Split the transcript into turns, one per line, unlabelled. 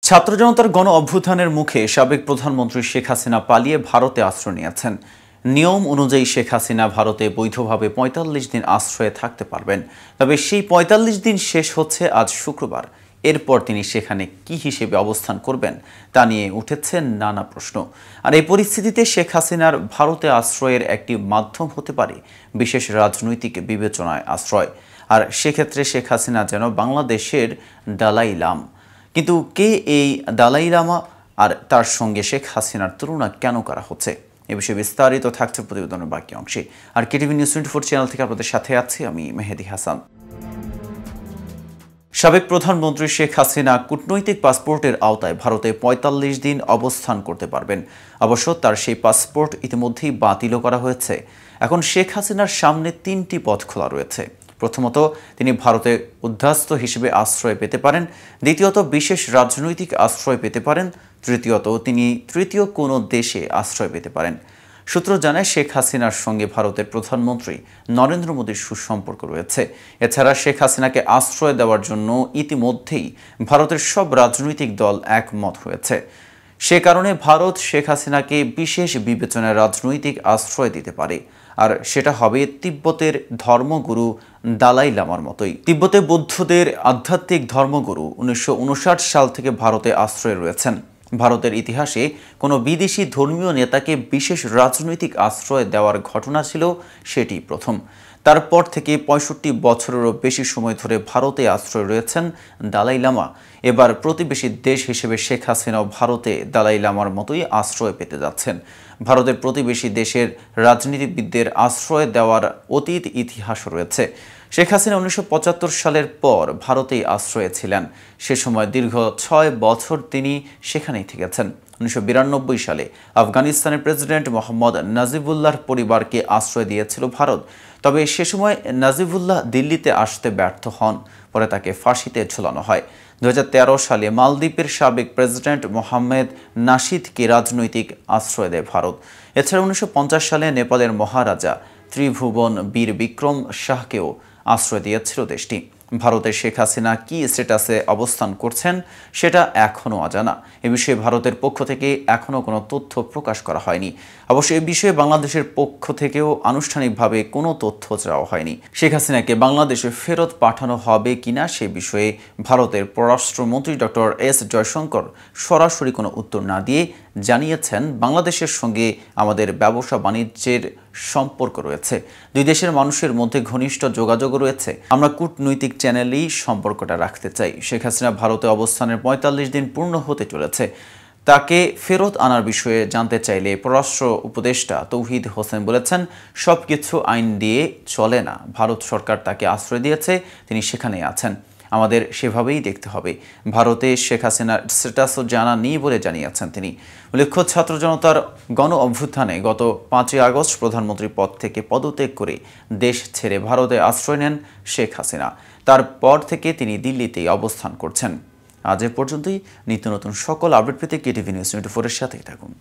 ছাত্র জনতার গণ অভ্যুত্থানের মুখে সাবেক প্রধানমন্ত্রী শেখ হাসিনা পালিয়ে ভারতে আশ্রয় নিয়েছেন। নিয়ম অনুযায়ী শেখ হাসিনা ভারতে বৈধভাবে ৪৫ দিন আশ্রয়ে থাকতে পারবেন। তবে সেই ৪৫ দিন শেষ হচ্ছে আজ শুক্রবার। এরপর তিনি সেখানে কি হিসেবে অবস্থান করবেন তা নিয়ে উঠেছে নানা প্রশ্ন। আর এই পরিস্থিতিতে শেখ হাসিনার ভারতে আশ্রয়ের একটি মাধ্যম হতে পারে বিশেষ রাজনৈতিক বিবেচনায় আশ্রয়। আর সেক্ষেত্রে শেখ হাসিনা যেন বাংলাদেশের দালাই লামা। কিন্তু কে এই দালাই লামা, আর তার সঙ্গে শেখ হাসিনার তুলনা কেন করা হচ্ছে, এ বিষয়ে বিস্তারিত থাকছে প্রতিবেদনের বাকি অংশে। আর কেটিভি নিউজ 24 চ্যানেল থেকে আপনাদের সাথে আছি আমি মেহেদি হাসান। সাবেক প্রধানমন্ত্রী শেখ হাসিনা কূটনৈতিক পাসপোর্টের আওতায় ভারতে ৪৫ দিন অবস্থান করতে পারবেন। অবশ্য তার সেই পাসপোর্ট ইতিমধ্যেই বাতিলও করা হয়েছে। এখন শেখ হাসিনার সামনে ৩টি পথ খোলা রয়েছে। প্রথমত, তিনি ভারতে উদ্বাস্তু হিসেবে আশ্রয় পেতে পারেন। দ্বিতীয়ত, বিশেষ রাজনৈতিক আশ্রয় পেতে পারেন। তৃতীয়ত, তিনি তৃতীয় কোনো দেশে আশ্রয় পেতে পারেন। সূত্র জানায়, শেখ হাসিনার সঙ্গে ভারতের প্রধানমন্ত্রী নরেন্দ্র মোদীর সুসম্পর্ক রয়েছে। এছাড়া শেখ হাসিনাকে আশ্রয় দেওয়ার জন্য ইতিমধ্যেই ভারতের সব রাজনৈতিক দল একমত হয়েছে। সে কারণে ভারত শেখ হাসিনাকে বিশেষ বিবেচনায় রাজনৈতিক আশ্রয় দিতে পারে। আর সেটা হবে তিব্বতের ধর্মগুরু দালাই লামার মতোই। তিব্বতে বৌদ্ধদের আধ্যাত্মিক ধর্মগুরু ১৯৫৯ সাল থেকে ভারতে আশ্রয়ে রয়েছেন। ভারতের ইতিহাসে কোনো বিদেশি ধর্মীয় নেতাকে বিশেষ রাজনৈতিক আশ্রয় দেওয়ার ঘটনা ছিল সেটি প্রথম। তারপর থেকে ৬৫ বছরেরও বেশি সময় ধরে ভারতে আশ্রয় রয়েছেন দালাই লামা। এবার প্রতিবেশী দেশ হিসেবে শেখ হাসিনাও ভারতে দালাই লামার মতোই আশ্রয় পেতে যাচ্ছেন। ভারতের প্রতিবেশী দেশের রাজনীতিবিদদের আশ্রয় দেওয়ার অতীত ইতিহাস রয়েছে। শেখ হাসিনা ১৯৭৫ সালের পর ভারতেই আশ্রয়ে ছিলেন। সে সময় দীর্ঘ ৬ বছর তিনি সেখানেই থেকেছেন। ১৯৯২ সালে আফগানিস্তানের প্রেসিডেন্ট মোহাম্মদ নাজিবুল্লাহর পরিবারকে আশ্রয় দিয়েছিল ভারত। তবে সে সময় নাজিবুল্লাহ দিল্লিতে আসতে ব্যর্থ হন। পরে তাকে ফাঁসিতে ঝুলানো হয়। ২০১৩ সালে মালদ্বীপের সাবেক প্রেসিডেন্ট মোহাম্মদ নাশিদকে রাজনৈতিক আশ্রয় দেয় ভারত। এছাড়া ১৯৫০ সালে নেপালের মহারাজা ত্রিভুবন বীর বিক্রম শাহকেও আশ্রয় দিয়েছিল দেশটি। ভারতের শেখ হাসিনা কি স্ট্যাটাসে অবস্থান করছেন সেটা এখনও অজানা। এ বিষয়ে ভারতের পক্ষ থেকে এখনও কোনো তথ্য প্রকাশ করা হয়নি। অবশ্য এ বিষয়ে বাংলাদেশের পক্ষ থেকেও আনুষ্ঠানিকভাবে কোনো তথ্য চাওয়া হয়নি। শেখ হাসিনাকে বাংলাদেশে ফেরত পাঠানো হবে কিনা সে বিষয়ে ভারতের পররাষ্ট্রমন্ত্রী ডক্টর এস জয়শঙ্কর সরাসরি কোনো উত্তর না দিয়ে জানিয়েছেন, বাংলাদেশের সঙ্গে আমাদের ব্যবসা বাণিজ্যের সম্পর্ক রয়েছে। দুই দেশের মানুষের মধ্যে ঘনিষ্ঠ যোগাযোগ রয়েছে। আমরা কূটনৈতিক চ্যানেলেই সম্পর্কটা রাখতে চাই। শেখ হাসিনা ভারতে অবস্থানের ৪৫ দিন পূর্ণ হতে চলেছে। তাকে ফেরত আনার বিষয়ে জানতে চাইলে পররাষ্ট্র উপদেষ্টা তৌহিদ হোসেন বলেছেন, সব কিছু আইন দিয়ে চলে না। ভারত সরকার তাকে আশ্রয় দিয়েছে, তিনি সেখানেই আছেন। আমাদের সেভাবেই দেখতে হবে। ভারতে শেখ হাসিনার স্ট্যাটাসও জানা নেই বলে জানিয়েছেন তিনি। উল্লেখ্য, ছাত্র জনতার গণ অভ্যুত্থানে গত ৫ই আগস্ট প্রধানমন্ত্রী পদ থেকে পদত্যাগ করে দেশ ছেড়ে ভারতে আশ্রয় নেন শেখ হাসিনা। তারপর থেকে তিনি দিল্লিতেই অবস্থান করছেন। আজ এ পর্যন্তই। নিত্য নতুন সকল আপডেট পেতে কেটিভি নিউজ 24-এর সাথেই থাকুন।